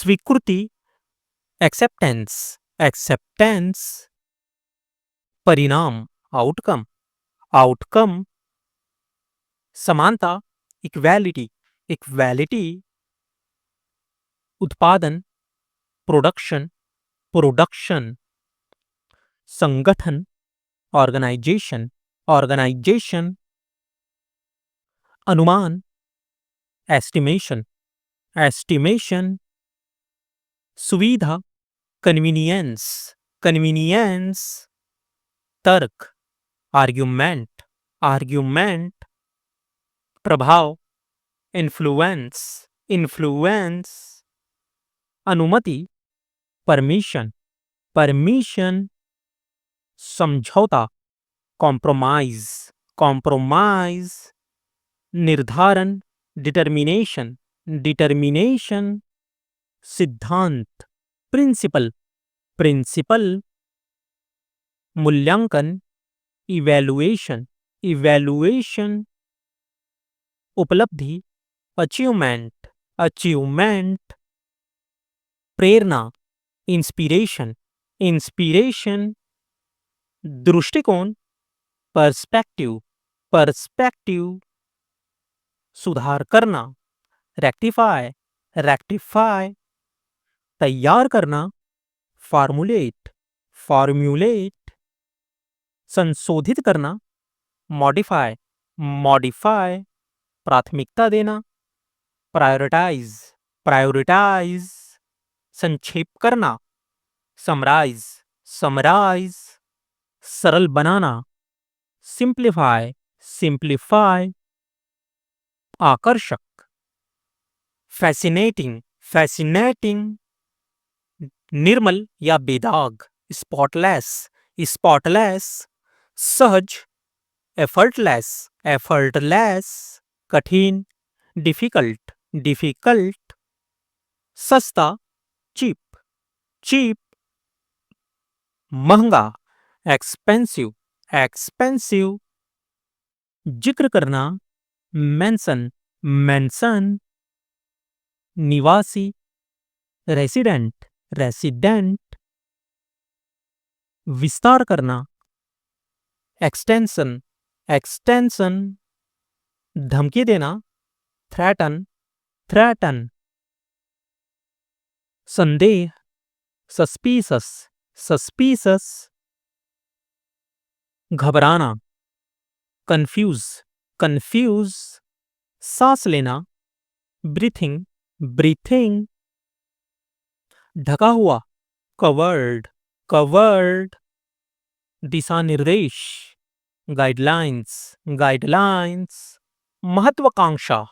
स्वीकृति, acceptance, acceptance, परिणाम, outcome, outcome, समानता, इक्वालिटी, इक्वालिटी, उत्पादन, प्रोडक्शन, प्रोडक्शन, संगठन, ऑर्गेनाइजेशन, ऑर्गेनाइजेशन, अनुमान, एस्टिमेशन, एस्टिमेशन, सुविधा, कन्वीनियंस, कन्वीनियंस, तर्क, आर्ग्यूमेंट, आर्ग्यूमेंट, प्रभाव, इन्फ्लुएंस, इन्फ्लुएंस, अनुमति, परमिशन, परमिशन, समझौता, कॉम्प्रोमाइज, कॉम्प्रोमाइज, निर्धारण, डिटर्मिनेशन, डिटर्मिनेशन, सिद्धांत, प्रिंसिपल, प्रिंसिपल, मूल्यांकन, इवैल्यूएशन, इवैल्यूएशन, उपलब्धि, अचीवमेंट, अचीवमेंट, प्रेरणा, इंस्पिरेशन, इंस्पिरेशन, दृष्टिकोण, पर्सपेक्टिव, पर्सपेक्टिव, सुधार करना, रेक्टिफाई, रेक्टिफाई, तैयार करना, फॉर्मुलेट, फॉर्म्युलेट, संशोधित करना, मॉडिफाई, मॉडिफाई, प्राथमिकता देना, प्रायोरिटाइज, प्रायोरिटाइज, संक्षेप करना, समराइज, समराइज, सरल बनाना, सिंप्लीफाई, सिंप्लीफाई, आकर्षक, फैसिनेटिंग, फैसिनेटिंग, निर्मल या बेदाग, स्पॉटलेस, स्पॉटलेस, सहज, एफर्टलेस, एफर्टलेस, कठिन, डिफिकल्ट, डिफिकल्ट, सस्ता, चीप, चीप, महंगा, एक्सपेंसिव, एक्सपेंसिव, जिक्र करना, मेंशन, मेंशन, निवासी, रेसिडेंट, रेसिडेंट, विस्तार करना, एक्सटेंशन, एक्सटेंशन, धमकी देना, थ्रेटन, थ्रेटन, संदेह, सस्पीसस, सस्पीसस, घबराना, कंफ्यूज, कंफ्यूज, सांस लेना, ब्रीथिंग, ब्रीथिंग, ढका हुआ, कवर्ड, कवर्ड, दिशा निर्देश, गाइडलाइंस, गाइडलाइंस, महत्वाकांक्षा,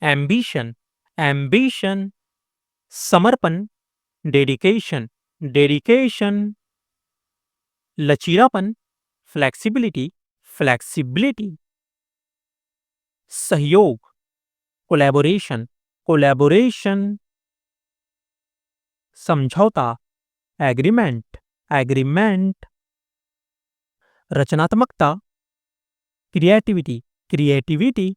एम्बिशन, एम्बिशन, समर्पण, डेडिकेशन, डेडिकेशन, लचीलापन, फ्लेक्सिबिलिटी, फ्लेक्सिबिलिटी, सहयोग, कोलैबोरेशन, कोलैबोरेशन, समझौता, एग्रीमेंट, एग्रीमेंट, रचनात्मकता, क्रिएटिविटी, क्रिएटिविटी,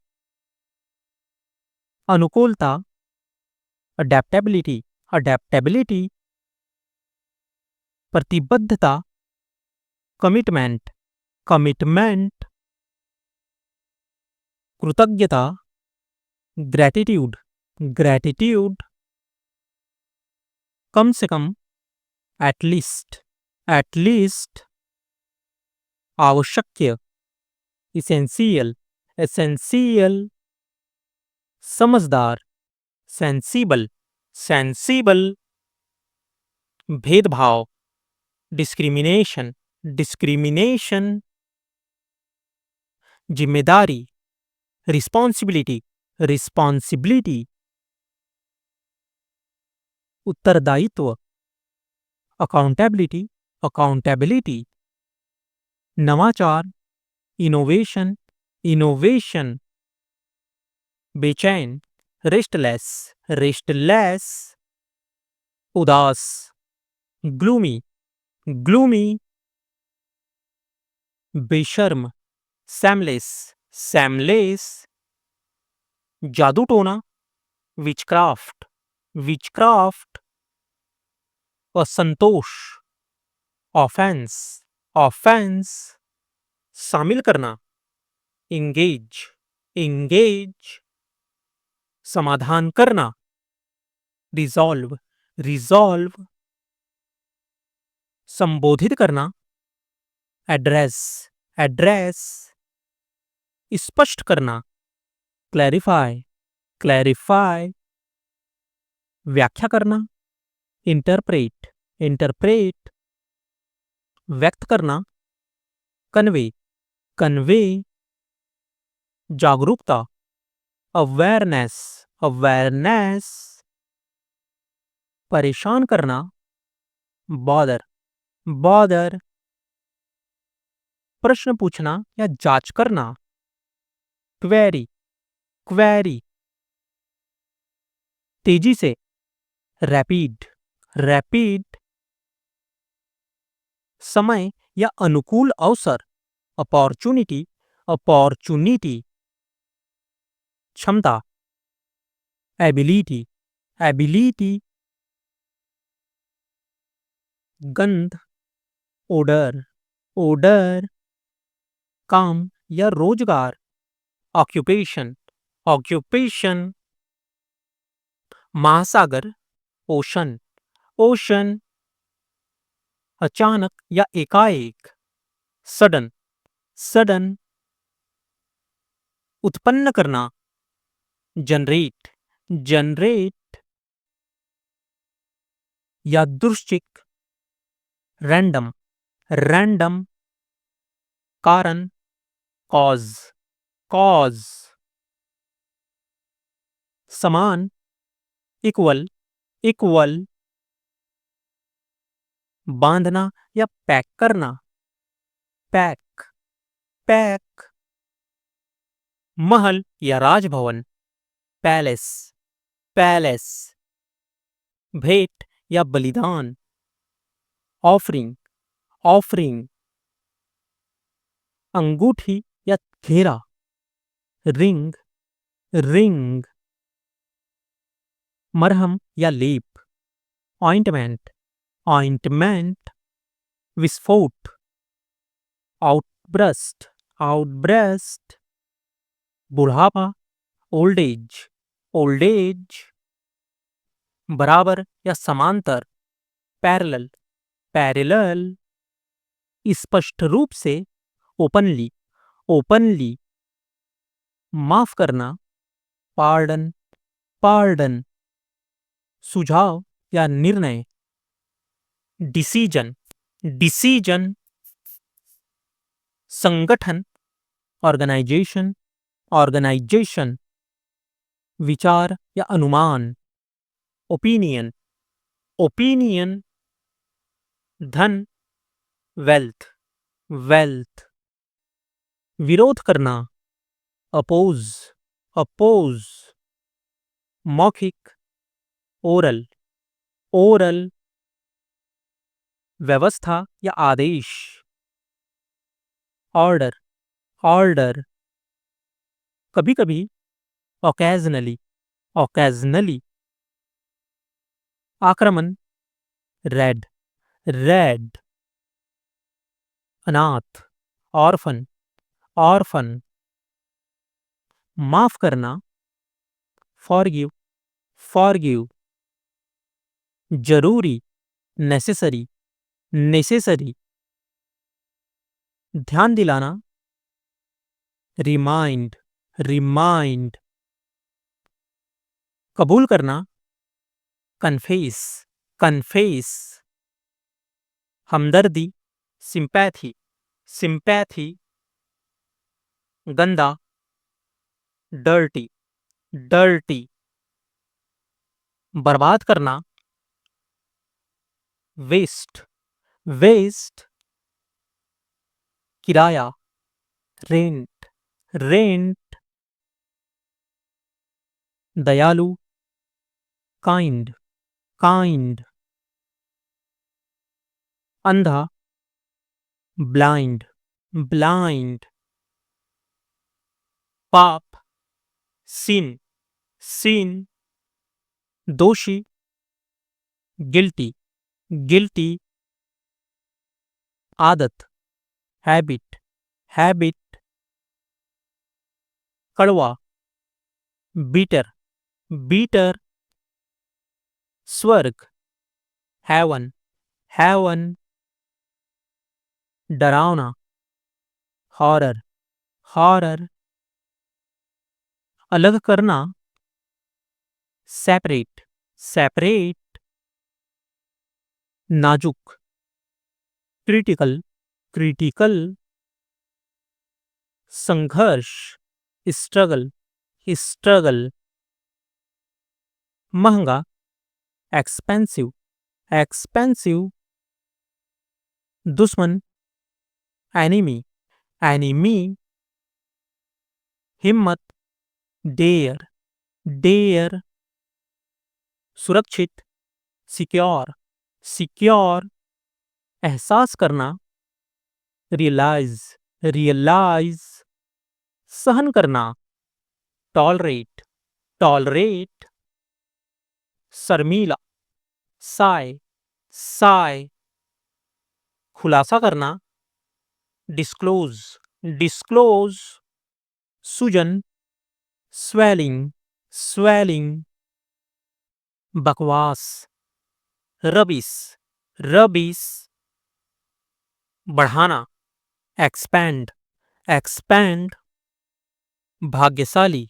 अनुकूलता, अडेप्टेबिलिटी, अडेप्टेबिलिटी, प्रतिबद्धता, कमिटमेंट, कमिटमेंट, कृतज्ञता, ग्रैटिट्यूड, ग्रैटिट्यूड, कम से कम, एटलीस्ट, एटलीस्ट, आवश्यक, इसेंशियल, एसेंशियल, समझदार, सेंसिबल, सेंसिबल, भेदभाव, डिस्क्रिमिनेशन, डिस्क्रिमिनेशन, जिम्मेदारी, रिस्पॉन्सिबिलिटी, रिस्पॉन्सिबिलिटी, उत्तरदायित्व, अकाउंटेबिलिटी, अकाउंटेबिलिटी, नवाचार, इनोवेशन, इनोवेशन, बेचैन, रेस्टलेस, रेस्टलेस, उदास, ग्लूमी, ग्लूमी, बेशर्म, सैमलेस, सैमलेस, जादू टोना, विचक्राफ्ट, विचक्राफ्ट, असंतोष, ऑफेंस, ऑफेंस, शामिल करना, इंगेज, इंगेज, समाधान करना, रिजॉल्व, रिजॉल्व, संबोधित करना, एड्रेस, एड्रेस, स्पष्ट करना, क्लैरिफाई, क्लैरिफाई, व्याख्या करना, इंटरप्रेट, इंटरप्रेट, व्यक्त करना, कन्वे, कन्वे, जागरूकता, अवेयरनेस, अवेयरनेस, परेशान करना, बॉदर, बॉदर, प्रश्न पूछना या जांच करना, क्वेरी, क्वेरी, तेजी से, रैपिड, रैपिड, समय या अनुकूल अवसर, अपॉर्चुनिटी, अपॉर्चुनिटी, क्षमता, एबिलिटी, एबिलिटी, गंध, ओडर, ओडर, काम या रोजगार, ऑक्यूपेशन, ऑक्यूपेशन, महासागर, ओशन, ओशन, अचानक या एकाएक, सडन, सडन, उत्पन्न करना, जनरेट, जनरेट, यादृच्छिक, रैंडम, रैंडम, कारण, कॉज, कॉज, समान, इक्वल, इक्वल, बांधना या पैक करना, पैक, पैक, महल या राजभवन, पैलेस, पैलेस, भेंट या बलिदान, ऑफरिंग, ऑफरिंग, अंगूठी या घेरा, रिंग, रिंग, मरहम या लेप, ऑइंटमेंट, ऑइंटमेंट, विस्फोट, आउटब्रस्ट, आउटब्रस्ट, बुढ़ापा, ओल्ड एज, ओल्ड एज, बराबर या समांतर, पैरेलल, पैरेलल, स्पष्ट रूप से, ओपनली, ओपनली, माफ करना, पार्डन, पार्डन, सुझाव या निर्णय, डिसीजन, डिसीजन, संगठन, ऑर्गेनाइजेशन, ऑर्गेनाइजेशन, विचार या अनुमान, ओपिनियन, ओपिनियन, धन, वेल्थ, वेल्थ, विरोध करना, अपोज, अपोज, मौखिक, ओरल, ओरल, व्यवस्था या आदेश, ऑर्डर, ऑर्डर, कभी कभी, ओकेजनली, ओकेजनली, आक्रमण, रेड, रेड, अनाथ, ऑर्फन, ऑर्फन, माफ करना, फॉरगिव, फॉरगिव, जरूरी, नेसेसरी, नेसेसरी, ध्यान दिलाना, रिमाइंड, रिमाइंड, कबूल करना, कन्फेस, कन्फेस, हमदर्दी, सिंपैथी, सिंपैथी, गंदा, डर्टी, डर्टी, बर्बाद करना, वेस्ट, वेस्ट, किराया, रेंट, रेंट, दयालु, काइंड, काइंड, अंधा, ब्लाइंड, ब्लाइंड, पाप, सिन, सिन, दोषी, गिल्टी, गिल्टी, आदत, हैबिट, हैबिट, कड़वा, बीटर, बीटर, स्वर्ग, हेवन, हेवन, डरावना, हॉरर, हॉरर, अलग करना, सेपरेट, सेपरेट, नाजुक, क्रिटिकल, क्रिटिकल, संघर्ष, स्ट्रगल, स्ट्रगल, महंगा, एक्सपेंसिव, एक्सपेंसिव, दुश्मन, एनिमी, एनिमी, हिम्मत, डेयर, डेयर, सुरक्षित, सिक्योर, सिक्योर, एहसास करना, रियलाइज, रियलाइज, सहन करना, टॉलरेट, टॉलरेट, शर्मीला, साय, साय, खुलासा करना, डिस्क्लोज, डिस्क्लोज, सूजन, स्वेलिंग, स्वेलिंग, बकवास, रबिस, रबिस, बढ़ाना, एक्सपैंड, एक्सपैंड, भाग्यशाली,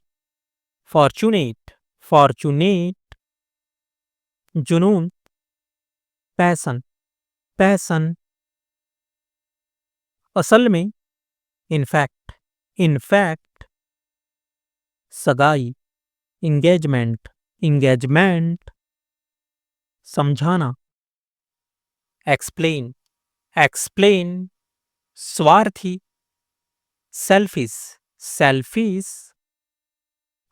फॉर्चुनेट, फॉर्चुनेट, जुनून, पैसन, पैसन, असल में, इनफैक्ट, इनफैक्ट, सगाई, इंगेजमेंट, इंगेजमेंट, समझाना, एक्सप्लेन, एक्सप्लेन, स्वार्थी, सेल्फिश, सेल्फिश,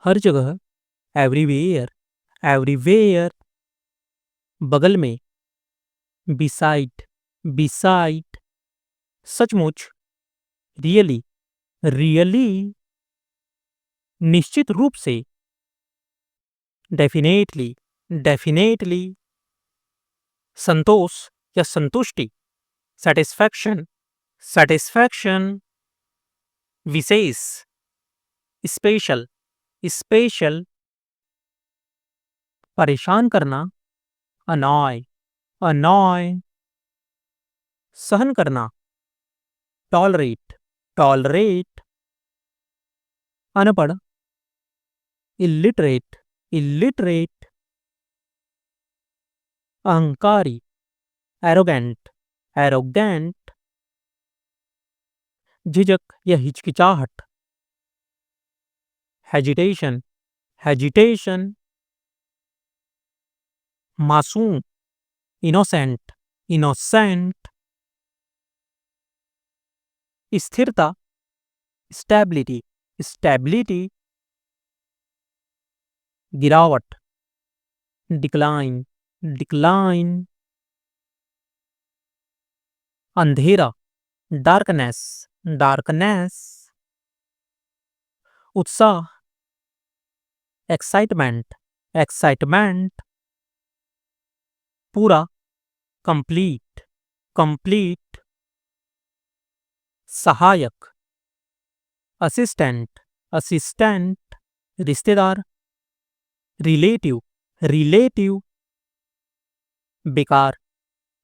हर जगह, एवरीवेयर, एवरीवेयर, बगल में, बिसाइड, बिसाइड, सचमुच, रियली, रियली, निश्चित रूप से, डेफिनेटली, डेफिनेटली, संतोष या संतुष्टि, सेटिस्फैक्शन, सेटिस्फैक्शन, विशेष, स्पेशल, स्पेशल, परेशान करना, अनॉय, अनॉय, सहन करना, टॉलरेट, टॉलरेट, अनपढ़, इलिटरेट, इलिटरेट, अहंकारी, एरोगेंट, एरोगेंट, झिझक या हिचकिचाहट, हेजिटेशन, हेजिटेशन, मासूम, इनोसेंट, इनोसेंट, स्थिरता, स्टेबिलिटी, स्टेबिलिटी, गिरावट, डिक्लाइन, डिक्लाइन, अंधेरा, डार्कनेस, डार्कनेस, उत्साह, एक्साइटमेंट, एक्साइटमेंट, पूरा, कंप्लीट, कंप्लीट, सहायक, असिस्टेंट, असिस्टेंट, रिश्तेदार, रिलेटिव, रिलेटिव, बेकार,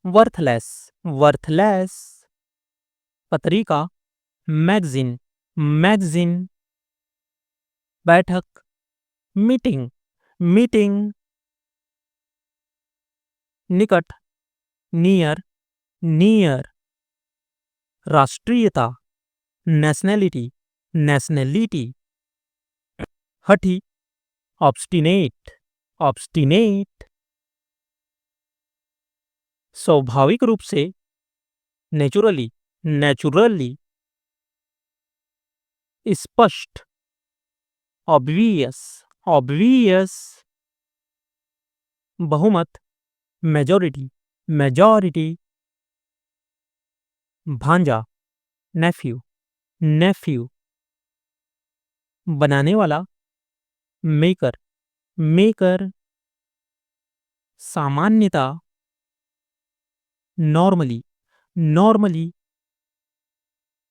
वर्थलेस, वर्थलेस, पत्रिका, मैगजीन, मैगजीन, बैठक, मीटिंग, मीटिंग, निकट, नियर, नियर, राष्ट्रीयता, नेशनैलिटी, नेशनैलिटी, हठी, ऑब्स्टिनेट, ऑब्स्टिनेट, स्वाभाविक रूप से, नेचुरली, नेचुरली, स्पष्ट, ऑब्वियस, ऑब्वियस, बहुमत, मेजॉरिटी, मेजॉरिटी, भांजा, नेफ्यू, नेफ्यू, बनाने वाला, मेकर, मेकर, सामान्यता, नॉर्मली, नॉर्मली,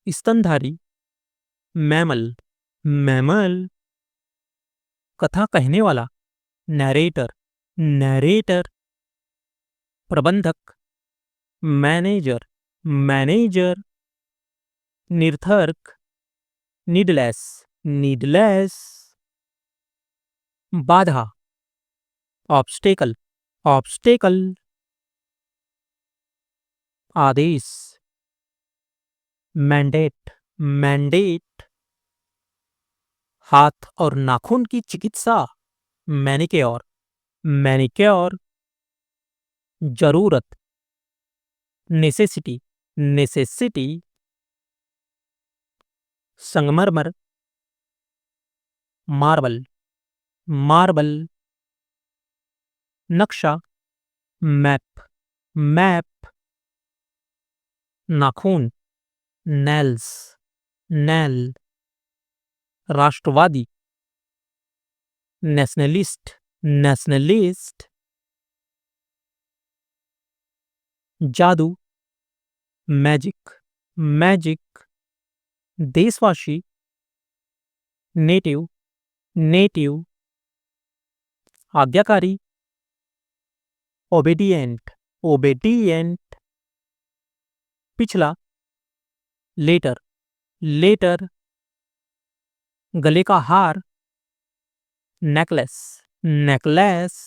स्तनधारी, मैमल, मैमल, कथा कहने वाला, नैरेटर, नैरेटर, प्रबंधक, मैनेजर, मैनेजर, निरर्थक, नीडलेस, नीडलेस, बाधा, ऑब्स्टेकल, ऑब्स्टेकल, आदेश, मैंडेट, मैंडेट, हाथ और नाखून की चिकित्सा, मैनिक्योर, मैनिक्योर, जरूरत, नेसेसिटी, नेसेसिटी, संगमरमर, मार्बल, मार्बल, नक्शा, मैप, मैप, नाखून, नेल्स, नेल, राष्ट्रवादी, नेशनलिस्ट, नेशनलिस्ट, जादू, मैजिक, मैजिक, देशवासी, नेटिव, नेटिव, आज्ञाकारी, ओबेडिएंट, ओबेडिएंट, पिछला, लेटर, लेटर, गले का हार, नेकलेस, नेकलेस,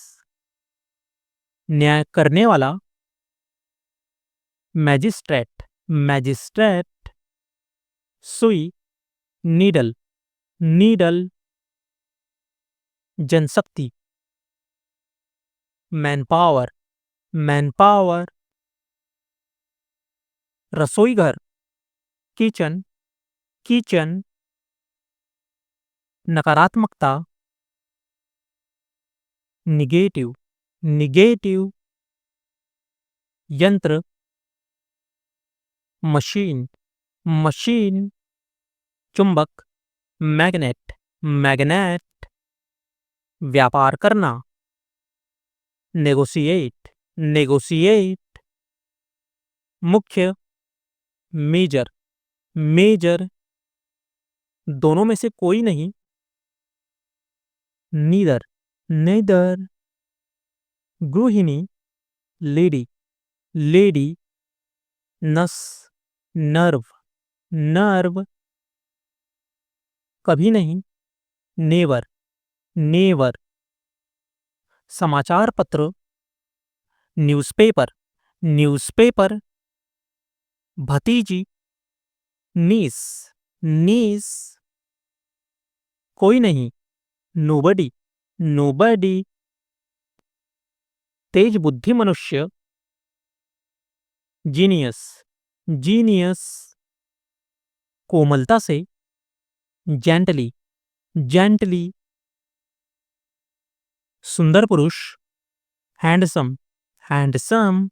न्याय करने वाला, मैजिस्ट्रेट, मैजिस्ट्रेट, सुई, नीडल, नीडल, जनशक्ति, मैनपावर, मैनपावर, रसोई घर, किचन, किचन, नकारात्मकता, निगेटिव, निगेटिव, यंत्र, मशीन, मशीन, चुंबक, मैग्नेट, मैग्नेट, व्यापार करना, नेगोशिएट, नेगोशिएट, मुख्य, मेजर, मेजर, दोनों में से कोई नहीं, नीदर, नेदर, गृहिणी, लेडी, लेडी, नस, नर्व, नर्व, कभी नहीं, नेवर, नेवर, समाचार पत्र, न्यूज़पेपर, न्यूज़पेपर, भतीजी, नीस, नीस, कोई नहीं, नोबडी, नोबडी, तेज बुद्धि मनुष्य, जीनियस, जीनियस, कोमलता से, जेंटली, जेंटली, सुंदर पुरुष, हैंडसम, हैंडसम,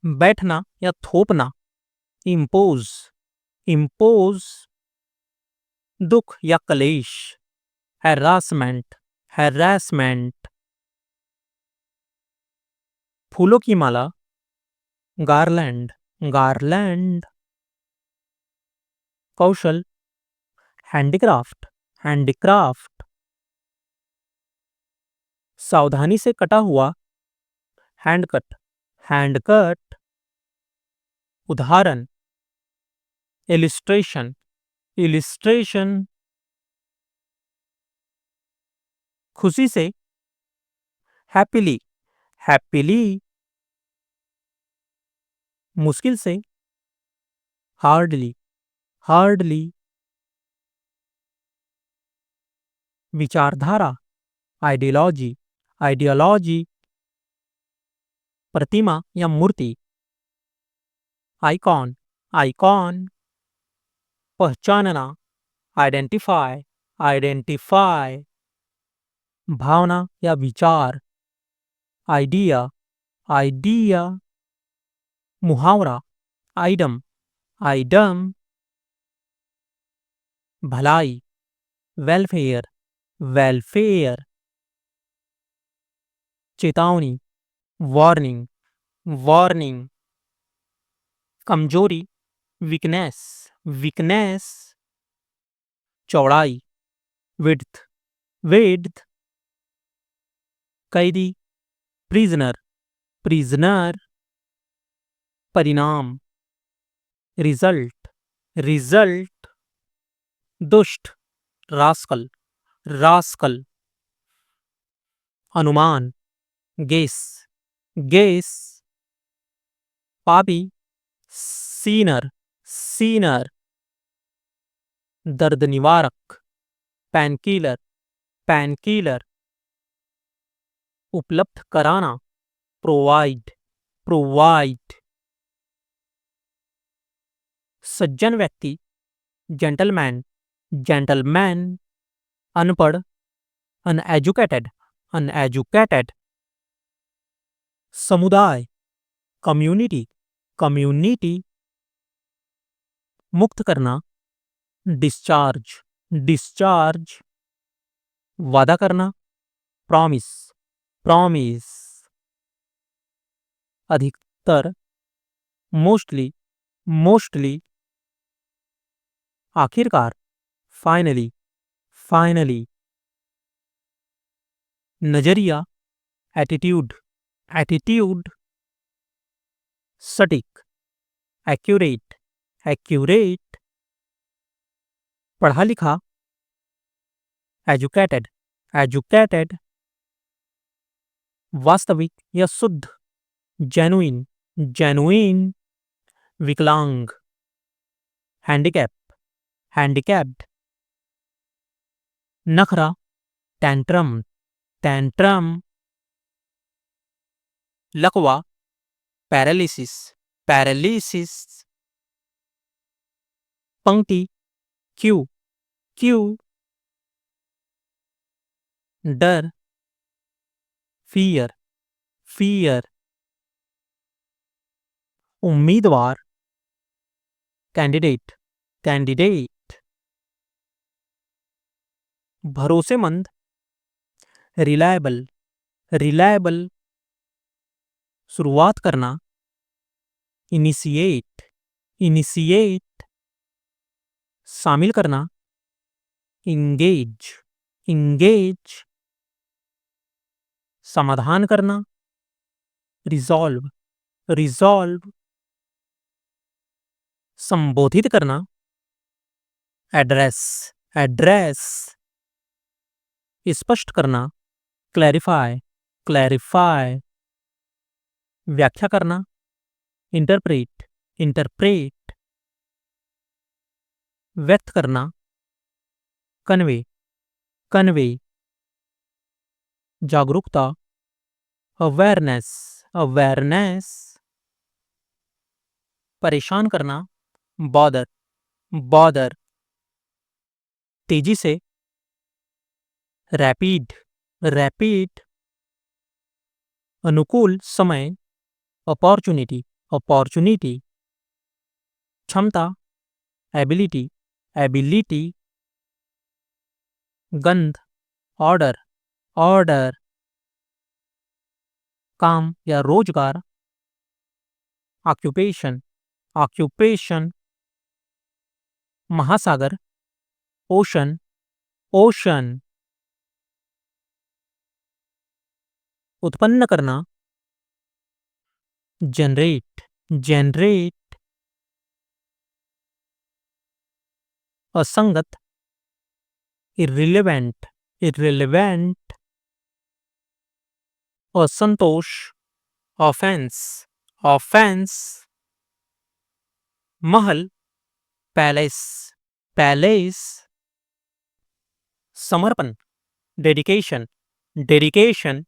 बैठना या थोपना, इम्पोज, इम्पोज, दुख या कलेश, हैरासमेंट, हैरासमेंट, फूलों की माला, गारलैंड, गारलैंड, कौशल, हैंडीक्राफ्ट, हैंडीक्राफ्ट, सावधानी से कटा हुआ, हैंडकट, हैंडकट, उदाहरण, इलिस्ट्रेशन, इलिस्ट्रेशन, खुशी से, हैप्पीली, हैप्पीली, मुश्किल से, हार्डली, हार्डली, विचारधारा, आइडियोलॉजी, आइडियोलॉजी, प्रतिमा या मूर्ति, आइकॉन, आइकॉन, पहचानना, आइडेंटिफाई, आइडेंटिफाई, भावना या विचार, आइडिया, आइडिया, मुहावरा, आइडम, आइडम, भलाई, वेलफेयर, वेलफेयर, चेतावनी, वार्निंग, वार्निंग। कमजोरी, वीकनेस, वीकनेस। चौड़ाई, विड्थ, विड्थ। कैदी, प्रिजनर, प्रिजनर। परिणाम, रिजल्ट, रिजल्ट। दुष्ट, रास्कल, रास्कल। अनुमान, गेस, गेस। पापी, सीनर, सीनर। दर्द निवारक, पैनकिलर, पैनकिलर। उपलब्ध कराना, प्रोवाइड, प्रोवाइड। सज्जन व्यक्ति, जेंटलमैन, जेंटलमैन। अनपढ़, अनएजुकेटेड, अनएजुकेटेड। समुदाय, कम्युनिटी, कम्युनिटी। मुक्त करना, डिस्चार्ज, डिस्चार्ज। वादा करना, प्रॉमिस, प्रॉमिस। अधिकतर, मोस्टली, मोस्टली। आखिरकार, फाइनली, फाइनली। नजरिया, एटीट्यूड, एटीट्यूड। सटीक, एक्यूरेट, एक्यूरेट। पढ़ा लिखा, एजुकेटेड, एजुकेटेड। वास्तविक या शुद्ध, जेनुइन, जेनुइन। विकलांग, हैंडीकैप, हैंडीकैप्ड। नखरा, टैंट्रम, टैंट्रम। लकवा, पैरालिसिस, पैरालिसिस। पंक्ति, क्यू, क्यू। डर, फियर, फियर। उम्मीदवार, कैंडिडेट, कैंडिडेट। भरोसेमंद, रिलायबल, रिलायबल। शुरुआत करना, इनिशिएट, इनिशिएट। शामिल करना, इंगेज, इंगेज। समाधान करना, रिजॉल्व, रिजॉल्व। संबोधित करना, एड्रेस, एड्रेस। स्पष्ट करना, क्लैरिफाई, क्लैरिफाई। व्याख्या करना, इंटरप्रेट, इंटरप्रेट। व्यक्त करना, कन्वे, कन्वे। जागरूकता, अवेयरनेस, अवेयरनेस। परेशान करना, बॉदर, बॉदर। तेजी से, रैपिड, रैपिड। अनुकूल समय, अपॉर्चुनिटी, अपॉर्चुनिटी। क्षमता, एबिलिटी, एबिलिटी। गंध, ऑर्डर, ऑर्डर। काम या रोजगार, ऑक्यूपेशन, ऑक्यूपेशन। महासागर, ओशन, ओशन। उत्पन्न करना, जनरेट, जनरेट। असंगत, इर्रिलेवेंट, इर्रिलेवेंट। असंतोष, ऑफेंस, ऑफेंस। महल, पैलेस, पैलेस। समर्पण, डेडिकेशन, डेडिकेशन।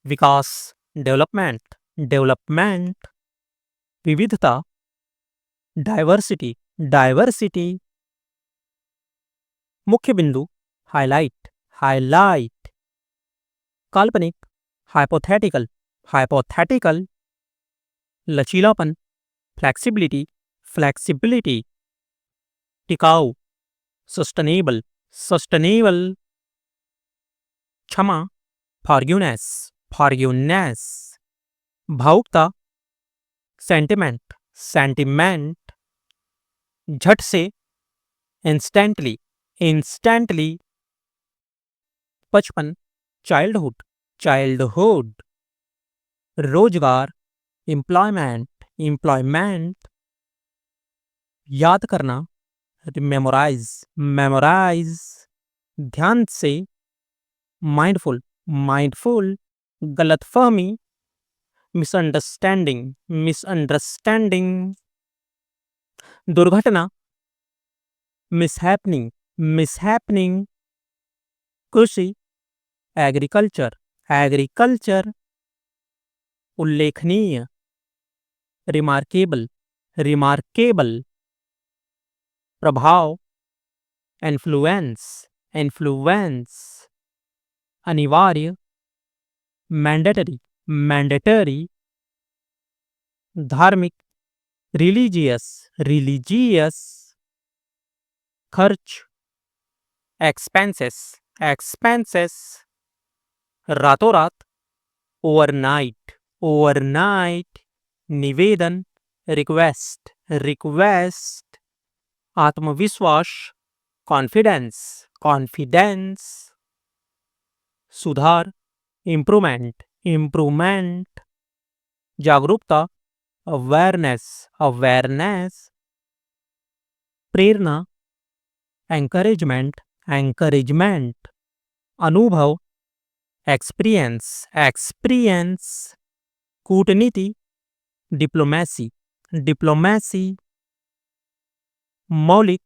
विकास, डेवलपमेंट, डेवलपमेंट। विविधता, डाइवर्सिटी, डाइवर्सिटी। मुख्य बिंदु, हाइलाइट, हाइलाइट। काल्पनिक, हाइपोथेटिकल, हाइपोथेटिकल। लचीलापन, फ्लेक्सिबिलिटी, फ्लेक्सिबिलिटी। टिकाऊ, सस्टेनेबल, सस्टेनेबल। क्षमा, फॉरगिवनेस, फॉरगिवनेस। भावुकता, सेंटिमेंट, सेंटिमेंट, झट से, इंस्टेंटली, इंस्टेंटली, बचपन, चाइल्डहुड, चाइल्डहुड, रोजगार, एम्प्लॉयमेंट, एम्प्लॉयमेंट, याद करना, मेमोराइज, मेमोराइज, ध्यान से, माइंडफुल, माइंडफुल, गलतफहमी, मिसअंडरस्टैंडिंग, मिसअंडरस्टैंडिंग, दुर्घटना, मिसहैपनिंग, मिसहैपनिंग, कृषि, एग्रीकल्चर, एग्रीकल्चर, उल्लेखनीय, रिमार्केबल, रिमार्केबल, प्रभाव, इन्फ्लुएंस, इन्फ्लुएंस, अनिवार्य, मैंडेटरी, मैंडेटरी, धार्मिक, रिलीजियस, रिलीजियस, खर्च, एक्सपेंसेस, एक्सपेंसेस, रातों रात, ओवरनाइट, ओवरनाइट, निवेदन, रिक्वेस्ट, रिक्वेस्ट, आत्मविश्वास, कॉन्फिडेंस, कॉन्फिडेंस, सुधार, इम्प्रूवमेंट, इम्प्रूवमेंट, जागरूकता, अवेयरनेस, अवेयरनेस, प्रेरणा, एंकरेजमेंट, एंकरेजमेंट, अनुभव, एक्सपीरियंस, एक्सपीरियंस, कूटनीति, डिप्लोमेसी, डिप्लोमेसी, मौलिक,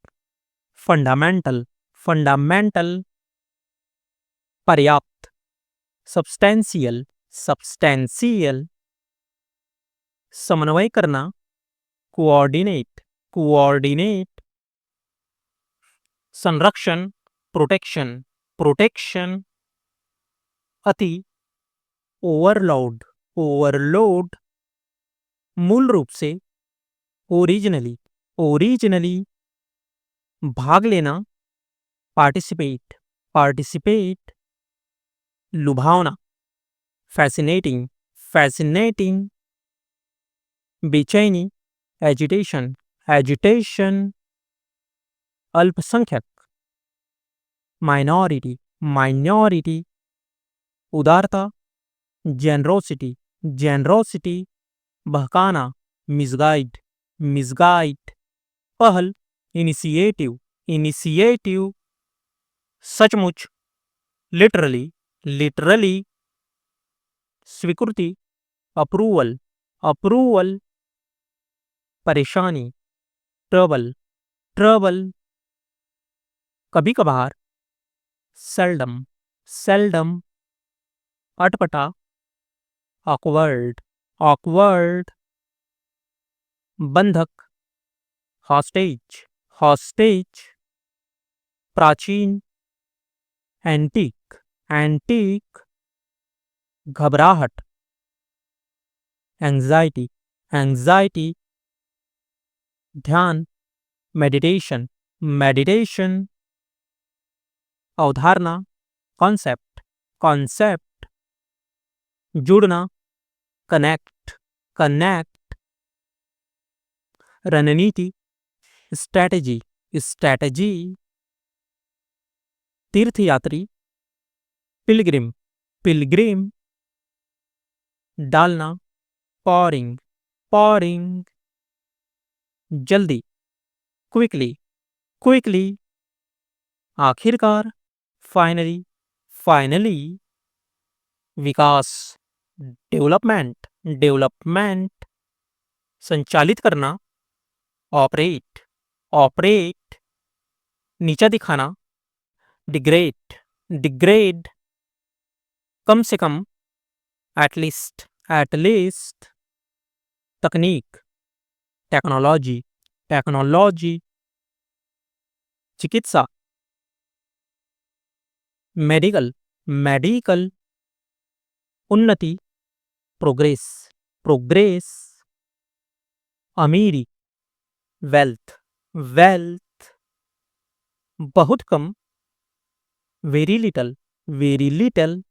फंडामेंटल, फंडामेंटल, पर्याप्त, सब्सटेंशियल, सब्सटेंशियल, समन्वय करना, कोऑर्डिनेट, कोऑर्डिनेट, संरक्षण, प्रोटेक्शन, प्रोटेक्शन, अति, ओवरलोड, ओवरलोड, मूल रूप से, ओरिजिनली, ओरिजिनली, भाग लेना, पार्टिसिपेट, पार्टिसिपेट, लुभावना, फैसिनेटिंग, फैसिनेटिंग, बेचैनी, एजिटेशन, एजिटेशन, अल्पसंख्यक, माइनॉरिटी, माइनॉरिटी, उदारता, जेनरोसिटी, जेनरोसिटी, बहकाना, मिसगाइड, मिसगाइड, पहल, इनिशिएटिव, इनिशिएटिव, सचमुच, लिटरली, लिटरली, स्वीकृति, अप्रूवल, अप्रूवल, परेशानी, ट्रबल, ट्रबल, कभी कभार, सेल्डम, सेल्डम, अटपटा, ऑकवर्ड, ऑकवर्ड, बंधक, हॉस्टेज, हॉस्टेज, प्राचीन, एंटीक, एंटीक, घबराहट, एंजाइटी, एंजाइटी, ध्यान, मेडिटेशन, मेडिटेशन, अवधारणा, कॉन्सेप्ट, कॉन्सेप्ट, जुड़ना, कनेक्ट, कनेक्ट, रणनीति, स्ट्रैटेजी, स्ट्रैटेजी, तीर्थयात्री, पिलग्रिम, पिलग्रिम, डालना, पॉरिंग, पॉरिंग, जल्दी, क्विकली, क्विकली, आखिरकार, फाइनली, फाइनली, विकास, डेवलपमेंट, डेवलपमेंट, संचालित करना, ऑपरेट, ऑपरेट, नीचा दिखाना, डिग्रेड, डिग्रेड, कम से कम, एटलीस्ट, एटलीस्ट, तकनीक, टेक्नोलॉजी, टेक्नोलॉजी, चिकित्सा, मेडिकल, मेडिकल, उन्नति, प्रोग्रेस, प्रोग्रेस, अमीरी, वेल्थ, वेल्थ, बहुत कम, वेरी लिटल,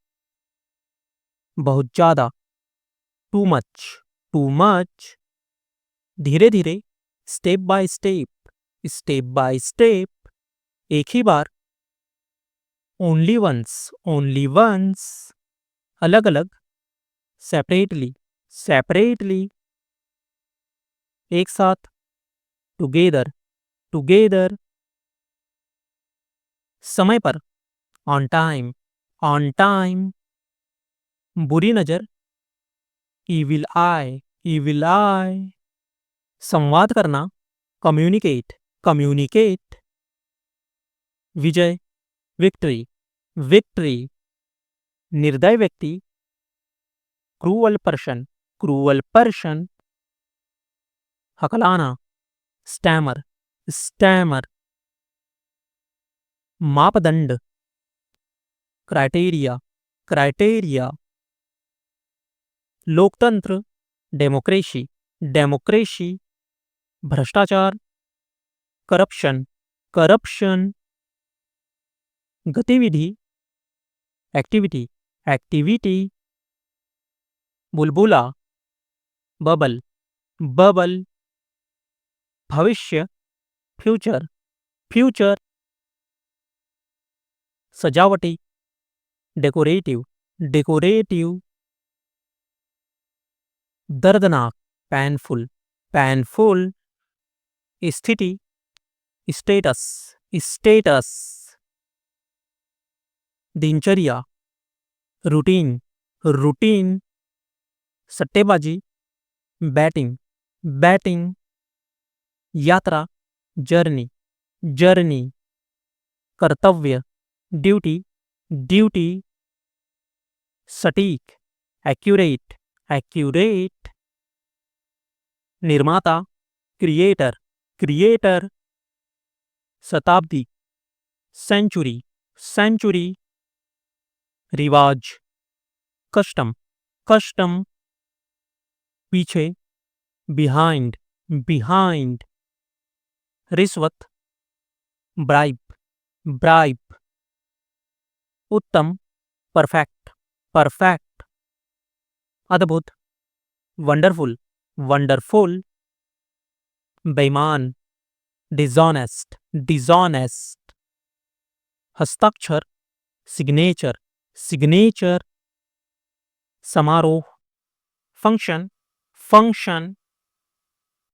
बहुत ज़्यादा, टू मच, टू मच, धीरे धीरे, step by step, step by step, एक ही बार, ओनली वंस, अलग अलग, सेपरेटली, सेपरेटली, एक साथ, टुगेदर, टुगेदर, समय पर, ऑन टाइम, बुरी नजर, इविल आई, संवाद करना, कम्युनिकेट, कम्युनिकेट, विजय, विक्ट्री, विक्ट्री, निर्दय व्यक्ति, क्रूअल पर्सन, हकलाना, स्टैमर, स्टैमर, मापदंड, क्राइटेरिया, क्राइटेरिया, लोकतंत्र, डेमोक्रेसी, डेमोक्रेसी, भ्रष्टाचार, करप्शन, करप्शन, गतिविधि, एक्टिविटी, एक्टिविटी, बुलबुला, बबल, बबल, भविष्य, फ्यूचर, फ्यूचर, सजावटी, डेकोरेटिव, डेकोरेटिव, दर्दनाक, पैनफुल, पैनफुल, स्थिति, स्टेटस, स्टेटस, दिनचर्या, रूटीन, रूटीन, सट्टेबाजी, बैटिंग, बैटिंग, यात्रा, जर्नी, जर्नी, कर्तव्य, ड्यूटी, ड्यूटी, सटीक, एक्यूरेट, एक्यूरेट, निर्माता, क्रिएटर, क्रिएटर, शताब्दी, सेंचुरी, सेंचुरी, रिवाज, कस्टम, कस्टम, पीछे, बिहाइंड, बिहाइंड, रिश्वत, ब्राइब, ब्राइब, उत्तम, परफेक्ट, परफेक्ट, अद्भुत, वंडरफुल, वंडरफुल, बेईमान, डिसऑनेस्ट, डिसऑनेस्ट, हस्ताक्षर, सिग्नेचर, सिग्नेचर, समारोह, फंक्शन, फंक्शन,